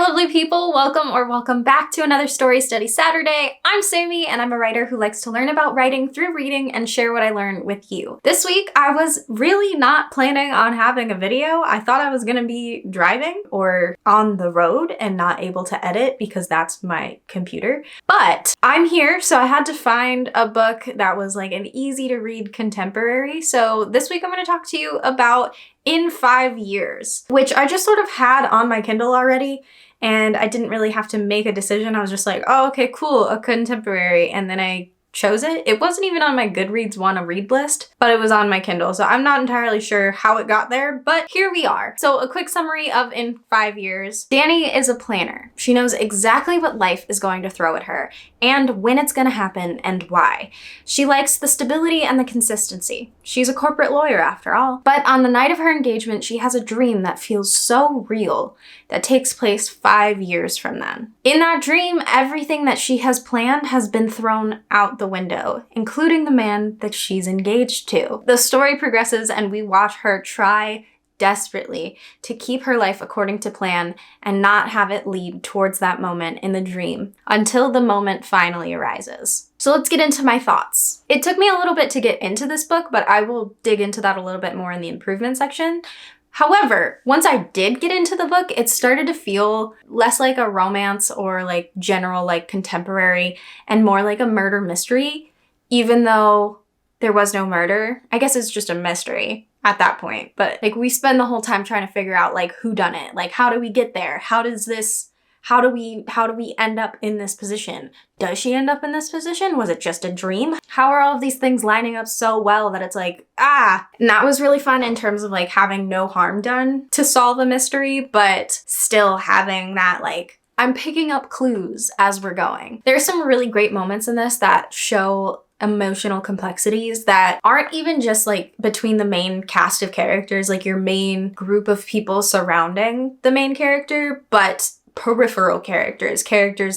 lovely people, welcome back to another Story Study Saturday. I'm Sammi and I'm a writer who likes to learn about writing through reading and share what I learn with you. This week I was really not planning on having a video. I thought I was gonna be driving or on the road and not able to edit because that's my computer. But I'm here, so I had to find a book that was like an easy to read contemporary. So this week I'm gonna talk to you about In 5 Years, which I just sort of had on my Kindle already, and I didn't really have to make a decision. I was just like, oh, okay, cool, a contemporary, and then I chose it. It wasn't even on my Goodreads wanna read list, but it was on my Kindle, so I'm not entirely sure how it got there, but here we are. So a quick summary of In 5 Years. Dani is a planner. She knows exactly what life is going to throw at her, and when it's gonna happen, and why. She likes the stability and the consistency. She's a corporate lawyer after all. But on the night of her engagement, she has a dream that feels so real that takes place 5 years from then. In that dream, everything that she has planned has been thrown out the window, including the man that she's engaged to. The story progresses and we watch her try desperately to keep her life according to plan and not have it lead towards that moment in the dream until the moment finally arises. So let's get into my thoughts. It took me a little bit to get into this book, but I will dig into that a little bit more in the improvement section. However, once I did get into the book, it started to feel less like a romance or like general like contemporary and more like a murder mystery, even though there was no murder. I guess it's just a mystery at that point. But like we spend the whole time trying to figure out like who done it? Like how do we get there? How do we end up in this position? Does she end up in this position? Was it just a dream? How are all of these things lining up so well that it's like, ah? And that was really fun in terms of like having no harm done to solve a mystery, but still having that like, I'm picking up clues as we're going. There's some really great moments in this that show emotional complexities that aren't even just like between the main cast of characters, like your main group of people surrounding the main character, but peripheral characters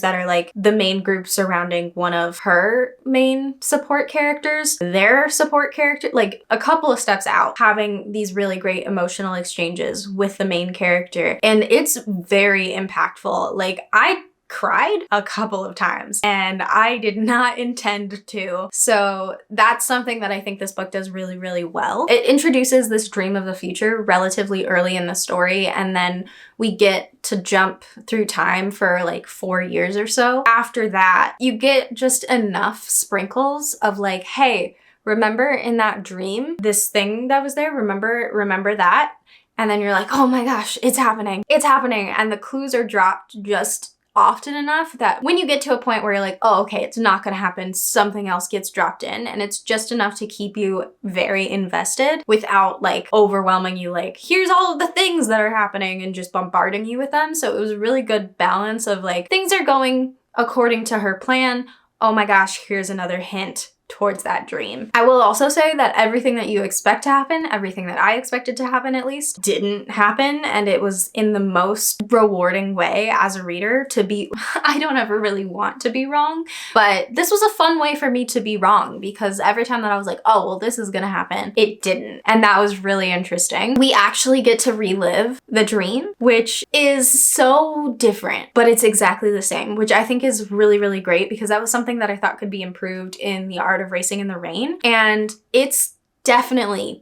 that are like the main group surrounding one of her main support characters, their support character, like a couple of steps out, having these really great emotional exchanges with the main character. And it's very impactful. Like I cried a couple of times and I did not intend to. So that's something that I think this book does really, really well. It introduces this dream of the future relatively early in the story, and then we get to jump through time for like 4 years or so. After that, you get just enough sprinkles of like, hey, remember in that dream, this thing that was there, remember that? And then you're like, oh my gosh, it's happening. And the clues are dropped just often enough that when you get to a point where you're like, oh, okay, it's not gonna happen, something else gets dropped in, and it's just enough to keep you very invested without like overwhelming you, like, here's all of the things that are happening and just bombarding you with them. So it was a really good balance of like, things are going according to her plan. Oh my gosh, here's another hint towards that dream. I will also say that everything that you expect to happen, everything that I expected to happen at least, didn't happen, and it was in the most rewarding way as a reader to be, I don't ever really want to be wrong, but this was a fun way for me to be wrong because every time that I was like, oh, well, this is gonna happen, it didn't. And that was really interesting. We actually get to relive the dream, which is so different, but it's exactly the same, which I think is really, really great because that was something that I thought could be improved in The Art of Racing in the Rain. And it's definitely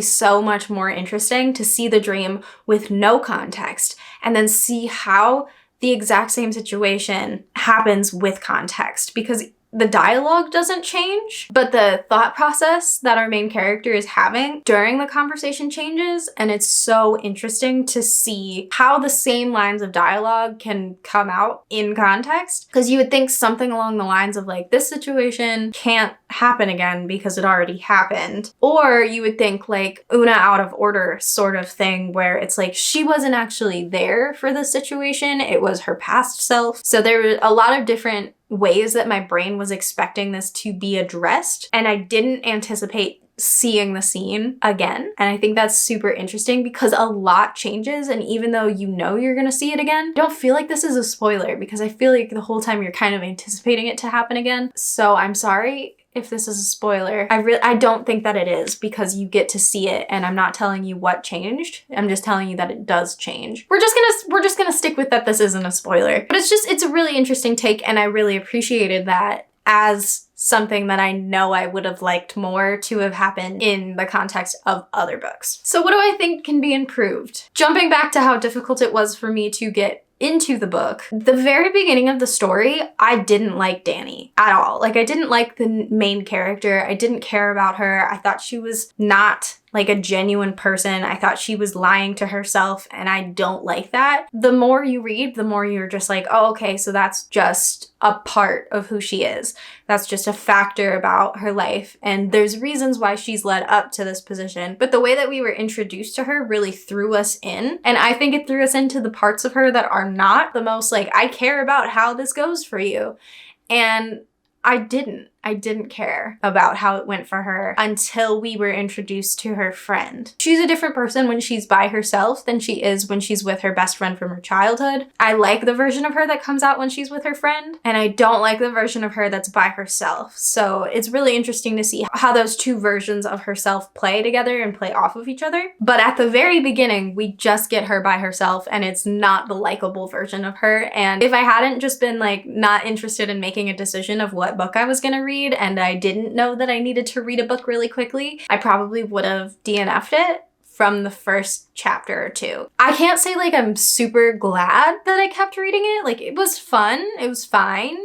so much more interesting to see the dream with no context and then see how the exact same situation happens with context, because the dialogue doesn't change, but the thought process that our main character is having during the conversation changes. And it's so interesting to see how the same lines of dialogue can come out in context. Because you would think something along the lines of like, this situation can't happen again because it already happened. Or you would think like Una out of order sort of thing where it's like, she wasn't actually there for the situation. It was her past self. So there were a lot of different ways that my brain was expecting this to be addressed, and I didn't anticipate seeing the scene again. And I think that's super interesting because a lot changes, and even though you know you're gonna see it again, don't feel like this is a spoiler because I feel like the whole time you're kind of anticipating it to happen again. So I'm sorry if this is a spoiler. I don't think that it is, because you get to see it, and I'm not telling you what changed. I'm just telling you that it does change. We're just gonna stick with that this isn't a spoiler. But it's a really interesting take, and I really appreciated that as something that I know I would have liked more to have happened in the context of other books. So what do I think can be improved? Jumping back to how difficult it was for me to get into the book, the very beginning of the story, I didn't like Dani at all. Like, I didn't like the main character. I didn't care about her. I thought she was not like a genuine person. I thought she was lying to herself, and I don't like that. The more you read, the more you're just like, oh, okay, so that's just a part of who she is. That's just a factor about her life, and there's reasons why she's led up to this position. But the way that we were introduced to her really threw us in, and I think it threw us into the parts of her that are not the most like, I care about how this goes for you. And I didn't care about how it went for her until we were introduced to her friend. She's a different person when she's by herself than she is when she's with her best friend from her childhood. I like the version of her that comes out when she's with her friend, and I don't like the version of her that's by herself. So it's really interesting to see how those two versions of herself play together and play off of each other. But at the very beginning, we just get her by herself, and it's not the likable version of her. And if I hadn't just been like not interested in making a decision of what book I was gonna read, and I didn't know that I needed to read a book really quickly, I probably would have DNF'd it from the first chapter or two. I can't say like I'm super glad that I kept reading it. Like, it was fun. It was fine.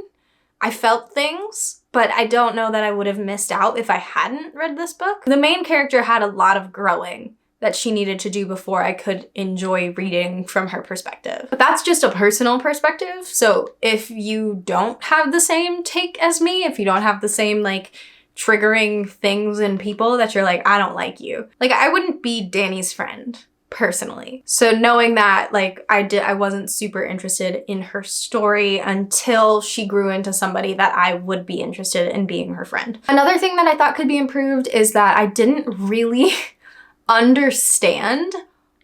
I felt things, but I don't know that I would have missed out if I hadn't read this book. The main character had a lot of growing that she needed to do before I could enjoy reading from her perspective. But that's just a personal perspective. So if you don't have the same take as me, if you don't have the same like triggering things in people that you're like, I don't like you. Like, I wouldn't be Dani's friend personally. So knowing that, like, I wasn't super interested in her story until she grew into somebody that I would be interested in being her friend. Another thing that I thought could be improved is that I didn't really understand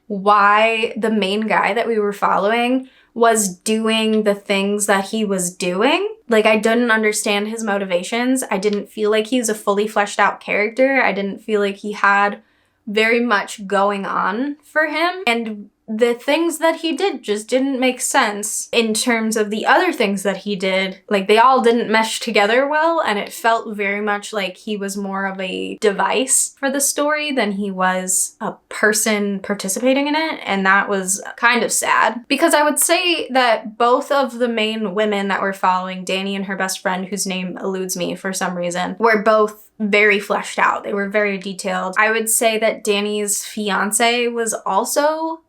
why the main guy that we were following was doing the things that he was doing. Like, I didn't understand his motivations. I didn't feel like he was a fully fleshed out character. I didn't feel like he had very much going on for him. And the things that he did just didn't make sense in terms of the other things that he did. Like, they all didn't mesh together well, and it felt very much like he was more of a device for the story than he was a person participating in it, and that was kind of sad. Because I would say that both of the main women that we're following, Dani and her best friend, whose name eludes me for some reason, were both very fleshed out. They were very detailed. I would say that Dani's fiance was also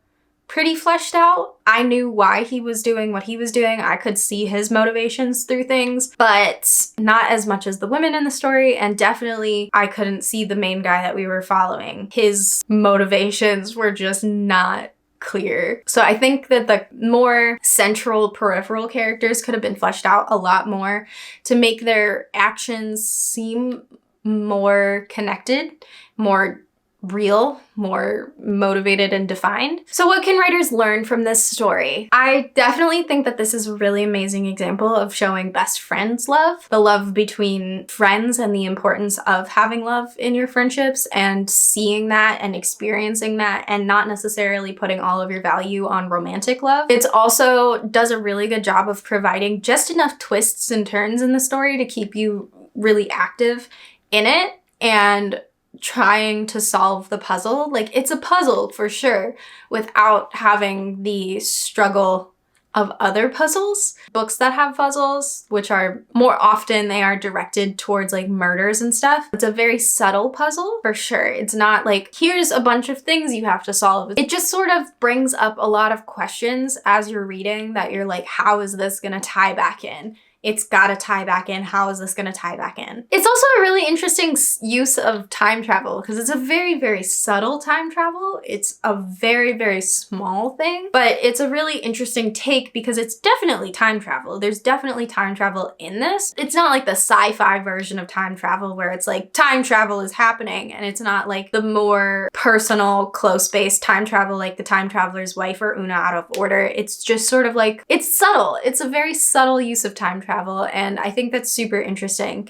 pretty fleshed out. I knew why he was doing what he was doing. I could see his motivations through things, but not as much as the women in the story. And definitely I couldn't see the main guy that we were following. His motivations were just not clear. So I think that the more central peripheral characters could have been fleshed out a lot more to make their actions seem more connected, more real, more motivated and defined. So what can writers learn from this story? I definitely think that this is a really amazing example of showing best friends love, the love between friends and the importance of having love in your friendships and seeing that and experiencing that and not necessarily putting all of your value on romantic love. It also does a really good job of providing just enough twists and turns in the story to keep you really active in it and trying to solve the puzzle. Like, it's a puzzle for sure without having the struggle of other puzzles. Books that have puzzles, which are more often they are directed towards like murders and stuff. It's a very subtle puzzle for sure. It's not like, here's a bunch of things you have to solve. It just sort of brings up a lot of questions as you're reading that you're like, how is this gonna tie back in? It's gotta tie back in. How is this gonna tie back in? It's also a really interesting use of time travel because it's a very, very subtle time travel. It's a very, very small thing, but it's a really interesting take because it's definitely time travel. There's definitely time travel in this. It's not like the sci-fi version of time travel where it's like time travel is happening, and it's not like the more personal, close-based time travel like The Time Traveler's Wife or Una Out of Order. It's just sort of like, it's subtle. It's a very subtle use of time travel, and I think that's super interesting.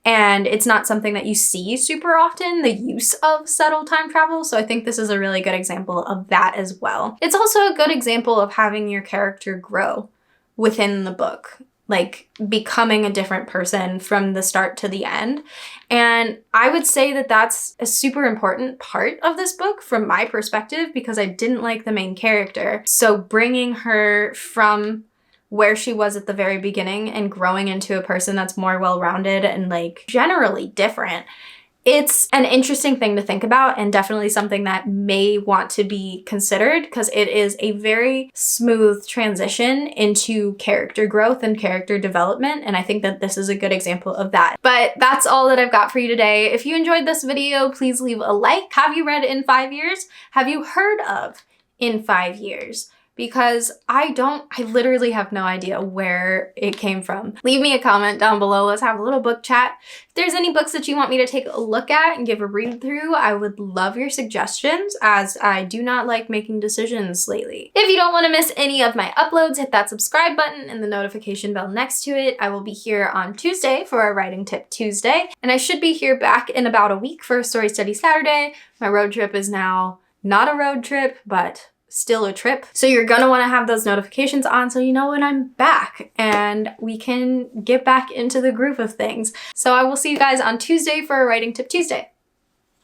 And it's not something that you see super often, the use of subtle time travel. So I think this is a really good example of that as well. It's also a good example of having your character grow within the book, like becoming a different person from the start to the end. And I would say that that's a super important part of this book from my perspective, because I didn't like the main character. So bringing her from where she was at the very beginning and growing into a person that's more well-rounded and like generally different, it's an interesting thing to think about, and definitely something that may want to be considered, because it is a very smooth transition into character growth and character development. And I think that this is a good example of that. But that's all that I've got for you today. If you enjoyed this video, please leave a like. Have you read In 5 Years? Have you heard of In 5 Years? Because I literally have no idea where it came from. Leave me a comment down below. Let's have a little book chat. If there's any books that you want me to take a look at and give a read through, I would love your suggestions, as I do not like making decisions lately. If you don't want to miss any of my uploads, hit that subscribe button and the notification bell next to it. I will be here on Tuesday for our Writing Tip Tuesday, and I should be here back in about a week for a Story Study Saturday. My road trip is now not a road trip, but still a trip. So you're gonna wanna have those notifications on so you know when I'm back and we can get back into the groove of things. So I will see you guys on Tuesday for a Writing Tip Tuesday.